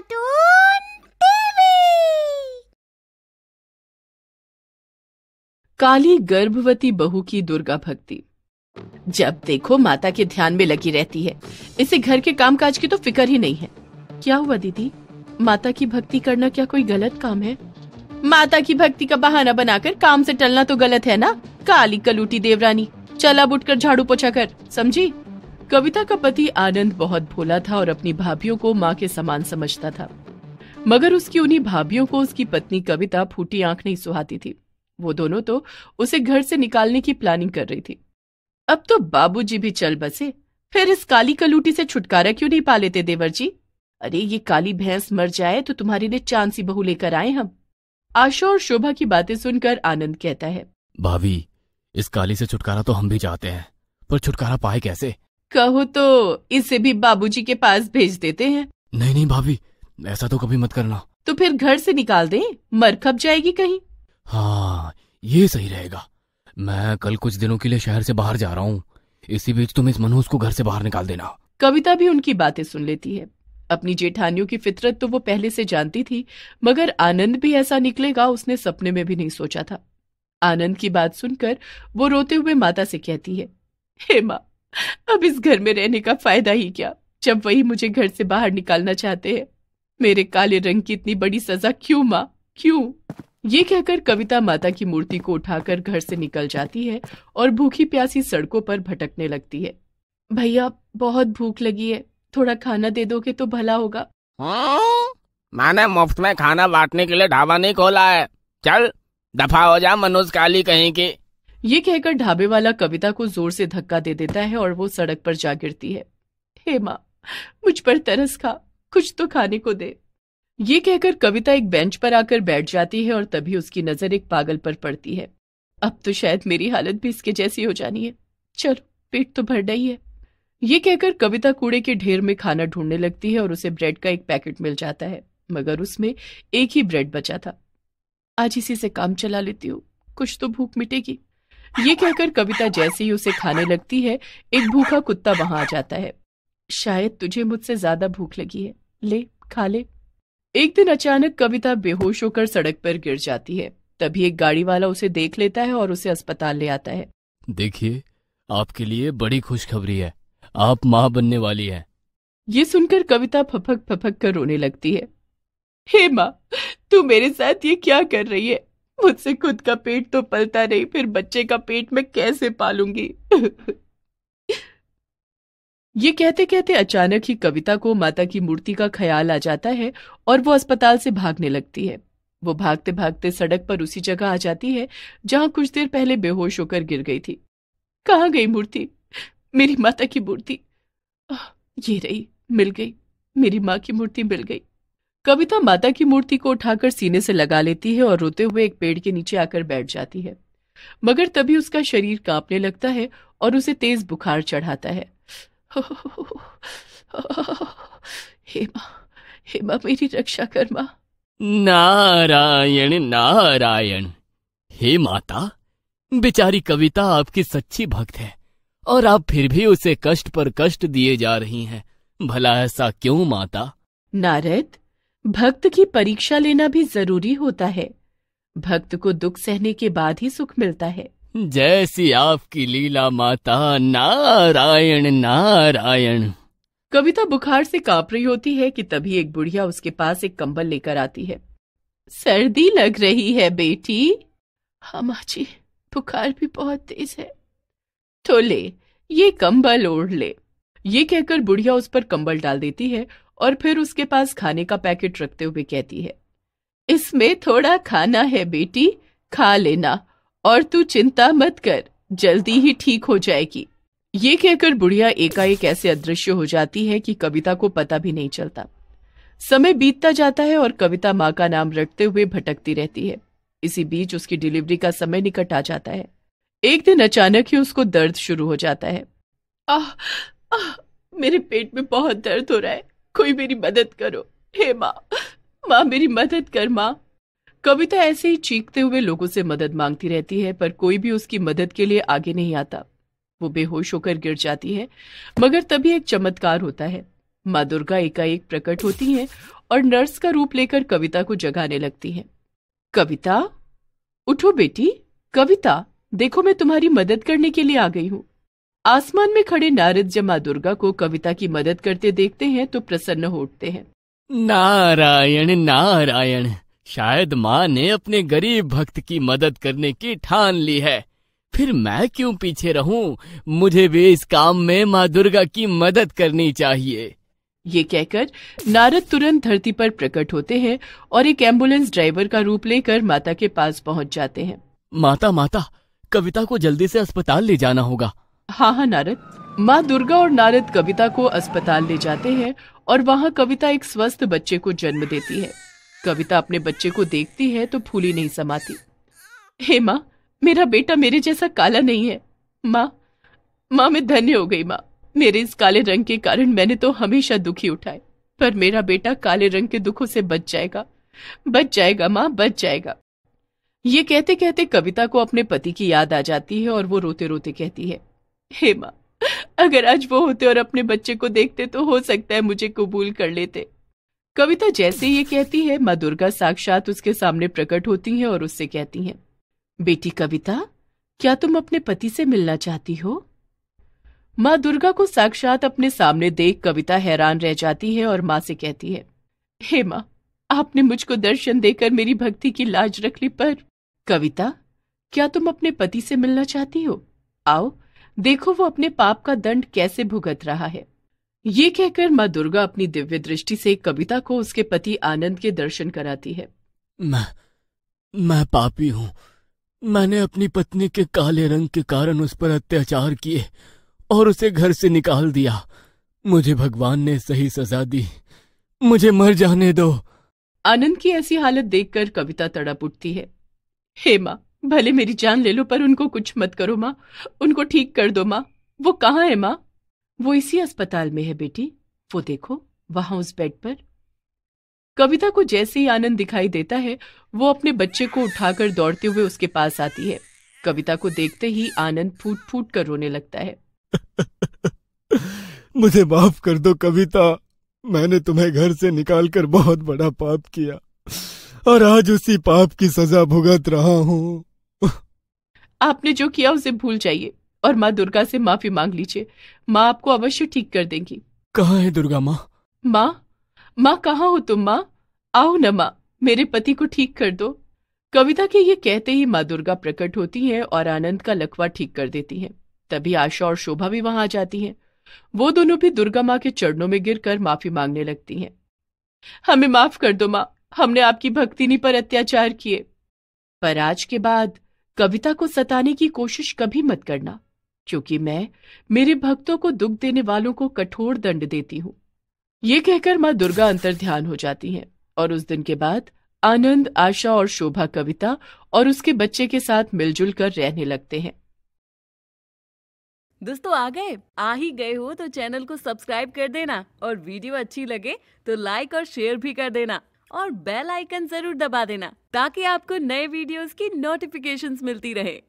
Cartoon TV. काली गर्भवती बहू की दुर्गा भक्ति। जब देखो माता के ध्यान में लगी रहती है, इसे घर के कामकाज की तो फिक्र ही नहीं है। क्या हुआ दीदी, माता की भक्ति करना क्या कोई गलत काम है? माता की भक्ति का बहाना बनाकर काम से टलना तो गलत है ना। काली कलूटी देवरानी, चल अब उठकर झाड़ू पोछा कर, समझी? कविता का पति आनंद बहुत भोला था और अपनी भाभीियों को माँ के समान समझता था, मगर उसकी उन्हीं भाभीियों को उसकी पत्नी कविता फूटी आंख नहीं सुहाती थी। वो दोनों तो उसे घर से निकालने की प्लानिंग कर रही थी। अब तो बाबूजी भी चल बसे, फिर इस काली कलूटी से छुटकारा क्यों नहीं पा लेते देवर जी? अरे ये काली भैंस मर जाए तो तुम्हारे लिए चांद सी बहू लेकर आए हम। आशा और शोभा की बातें सुनकर आनंद कहता है, भाभी, इस काली से छुटकारा तो हम भी चाहते हैं, पर छुटकारा पाए कैसे? कहो तो इसे भी बाबूजी के पास भेज देते हैं। नहीं नहीं भाभी, ऐसा तो कभी मत करना। तो फिर घर से निकाल दें, मर खप जाएगी कहीं। हाँ, ये सही रहेगा। मैं कल कुछ दिनों के लिए शहर से बाहर जा रहा हूँ, इसी बीच तुम इस मनहूस को घर से बाहर निकाल देना। कविता भी उनकी बातें सुन लेती है। अपनी जेठानियों की फितरत तो वो पहले से जानती थी, मगर आनंद भी ऐसा निकलेगा उसने सपने में भी नहीं सोचा था। आनंद की बात सुनकर वो रोते हुए माता से कहती है, हे माँ, अब इस घर में रहने का फायदा ही क्या, जब वही मुझे घर से बाहर निकालना चाहते हैं। मेरे काले रंग की इतनी बड़ी सजा क्यों माँ, क्यों? ये कहकर कविता माता की मूर्ति को उठाकर घर से निकल जाती है और भूखी प्यासी सड़कों पर भटकने लगती है। भैया, बहुत भूख लगी है, थोड़ा खाना दे दोगे तो भला होगा। मैंने मुफ्त में खाना बांटने के लिए ढाबा नहीं खोला है, चल दफा हो जा मनोज काली कहीं की। ये कहकर ढाबे वाला कविता को जोर से धक्का दे देता है और वो सड़क पर जा गिरती है। हे माँ, मुझ पर तरस खा, कुछ तो खाने को दे। ये कहकर कविता एक बेंच पर आकर बैठ जाती है और तभी उसकी नजर एक पागल पर पड़ती है। अब तो शायद मेरी हालत भी इसके जैसी हो जानी है, चलो पेट तो भर ही है। ये कहकर कविता कूड़े के ढेर में खाना ढूंढने लगती है और उसे ब्रेड का एक पैकेट मिल जाता है, मगर उसमें एक ही ब्रेड बचा था। आज इसी से काम चला लेती हूँ, कुछ तो भूख मिटेगी। ये कहकर कविता जैसे ही उसे खाने लगती है, एक भूखा कुत्ता वहां आ जाता है। शायद तुझे मुझसे ज्यादा भूख लगी है, ले खा ले। एक दिन अचानक कविता बेहोश होकर सड़क पर गिर जाती है। तभी एक गाड़ी वाला उसे देख लेता है और उसे अस्पताल ले आता है। देखिए, आपके लिए बड़ी खुशखबरी है, आप माँ बनने वाली हैं। ये सुनकर कविता फपक फपक कर रोने लगती है। हे माँ, तू मेरे साथ ये क्या कर रही है? मुझसे खुद का पेट तो पलता नहीं, फिर बच्चे का पेट मैं कैसे पालूंगी? ये कहते कहते अचानक ही कविता को माता की मूर्ति का ख्याल आ जाता है और वो अस्पताल से भागने लगती है। वो भागते भागते सड़क पर उसी जगह आ जाती है जहां कुछ देर पहले बेहोश होकर गिर गई थी। कहाँ गई मूर्ति, मेरी माता की मूर्ति? ये रही, मिल गई, मेरी माँ की मूर्ति मिल गई। कविता माता की मूर्ति को उठाकर सीने से लगा लेती है और रोते हुए एक पेड़ के नीचे आकर बैठ जाती है, मगर तभी उसका शरीर कांपने लगता है और उसे तेज बुखार चढ़ाता है। हे माँ, मेरी रक्षा कर माँ। नारायण नारायण। हे माता, बेचारी कविता आपकी सच्ची भक्त है और आप फिर भी उसे कष्ट पर कष्ट दिए जा रही हैं। भला ऐसा क्यों माता? नारद, भक्त की परीक्षा लेना भी जरूरी होता है। भक्त को दुख सहने के बाद ही सुख मिलता है। जैसी आपकी लीला माता, नारायण नारायण। कविता बुखार से कांप रही होती है कि तभी एक बुढ़िया उसके पास एक कंबल लेकर आती है। सर्दी लग रही है बेटी? हाँ माँ जी, बुखार भी बहुत तेज है। तो ले, ये कंबल ओढ़ ले। ये कहकर बुढ़िया उस पर कंबल डाल देती है और फिर उसके पास खाने का पैकेट रखते हुए कहती है, इसमें थोड़ा खाना है बेटी, खा लेना और तू चिंता मत कर, जल्दी ही ठीक हो जाएगी। ये कहकर बुढ़िया एकाएक ऐसे अदृश्य हो जाती है कि कविता को पता भी नहीं चलता। समय बीतता जाता है और कविता माँ का नाम रटते हुए भटकती रहती है। इसी बीच उसकी डिलीवरी का समय निकट आ जाता है। एक दिन अचानक ही उसको दर्द शुरू हो जाता है। आह, मेरे पेट में बहुत दर्द हो रहा है, कोई मेरी मदद करो। हे माँ, मेरी मदद कर माँ। कविता ऐसे ही चीखते हुए लोगों से मदद मांगती रहती है, पर कोई भी उसकी मदद के लिए आगे नहीं आता। वो बेहोश होकर गिर जाती है, मगर तभी एक चमत्कार होता है। माँ दुर्गा एकाएक प्रकट होती हैं और नर्स का रूप लेकर कविता को जगाने लगती हैं। कविता, उठो बेटी। कविता, देखो मैं तुम्हारी मदद करने के लिए आ गई हूँ। आसमान में खड़े नारद जब माँ दुर्गा को कविता की मदद करते देखते हैं तो प्रसन्न हो उठते हैं। नारायण नारायण, शायद माँ ने अपने गरीब भक्त की मदद करने की ठान ली है। फिर मैं क्यों पीछे रहूं? मुझे भी इस काम में माँ दुर्गा की मदद करनी चाहिए। ये कहकर नारद तुरंत धरती पर प्रकट होते हैं और एक एम्बुलेंस ड्राइवर का रूप लेकर माता के पास पहुंच जाते हैं। माता माता, कविता को जल्दी से अस्पताल ले जाना होगा। हाँ नारद। माँ दुर्गा और नारद कविता को अस्पताल ले जाते हैं और वहाँ कविता एक स्वस्थ बच्चे को जन्म देती है। कविता अपने बच्चे को देखती है तो फूली नहीं समाती। हे माँ, मेरा बेटा मेरे जैसा काला नहीं है। माँ मैं धन्य हो गई माँ। मेरे इस काले रंग के कारण मैंने तो हमेशा दुखी उठाए, पर मेरा बेटा काले रंग के दुखों से बच जाएगा माँ, बच जाएगा। ये कहते कहते कविता को अपने पति की याद आ जाती है और वो रोते रोते कहती है, हे माँ, अगर आज वो होते और अपने बच्चे को देखते तो हो सकता है मुझे कबूल कर लेते। कविता जैसे ये कहती है, माँ दुर्गा साक्षात उसके सामने प्रकट होती हैं और उससे कहती हैं, बेटी कविता, क्या तुम अपने पति से मिलना चाहती हो? माँ दुर्गा को साक्षात अपने सामने देख कविता हैरान रह जाती है और माँ से कहती है, हे माँ, आपने मुझको दर्शन देकर मेरी भक्ति की लाज रख ली, पर कविता, क्या तुम अपने पति से मिलना चाहती हो? आओ देखो वो अपने पाप का दंड कैसे भुगत रहा है। ये कहकर माँ दुर्गा अपनी दिव्य दृष्टि से कविता को उसके पति आनंद के दर्शन कराती है। मैं पापी हूँ। मैंने अपनी पत्नी के काले रंग के कारण उस पर अत्याचार किए और उसे घर से निकाल दिया। मुझे भगवान ने सही सजा दी। मुझे मर जाने दो। आनंद की ऐसी हालत देखकर कविता तड़प उठती है। हे माँ, भले मेरी जान ले लो पर उनको कुछ मत करो माँ, उनको ठीक कर दो माँ। वो कहाँ है माँ? वो इसी अस्पताल में है बेटी, वो देखो वहां उस बेड पर। कविता को जैसे ही आनंद दिखाई देता है वो अपने बच्चे को उठाकर दौड़ते हुए उसके पास आती है। कविता को देखते ही आनंद फूट फूट कर रोने लगता है। मुझे माफ कर दो कविता, मैंने तुम्हें घर से निकालकर बहुत बड़ा पाप किया और आज उसी पाप की सजा भुगत रहा हूँ। आपने जो किया उसे भूल जाइए और माँ दुर्गा से माफी मांग लीजिए। माँ आपको अवश्य ठीक कर देंगी। कहाँ है दुर्गा माँ? माँ कहाँ हो तुम माँ? आओ न माँ, मेरे पति को ठीक कर दो। कविता के ये कहते ही माँ दुर्गा प्रकट होती हैं और आनंद का लकवा ठीक कर देती हैं। तभी आशा और शोभा भी वहां आ जाती हैं। वो दोनों भी दुर्गा माँ के चरणों में गिरकर माफी मांगने लगती हैं। हमें माफ कर दो माँ, हमने आपकी भक्तिनी पर अत्याचार किए, पर आज के बाद कविता को सताने की कोशिश कभी मत करना, क्योंकि मैं मेरे भक्तों को दुख देने वालों को कठोर दंड देती हूँ। ये कहकर माँ दुर्गा अंतर्ध्यान हो जाती हैं और उस दिन के बाद आनंद, आशा और शोभा कविता और उसके बच्चे के साथ मिलजुल कर रहने लगते हैं। दोस्तों आ ही गए हो तो चैनल को सब्सक्राइब कर देना और वीडियो अच्छी लगे तो लाइक और शेयर भी कर देना और बेल आइकन जरूर दबा देना ताकि आपको नए वीडियोस की नोटिफिकेशंस मिलती रहे।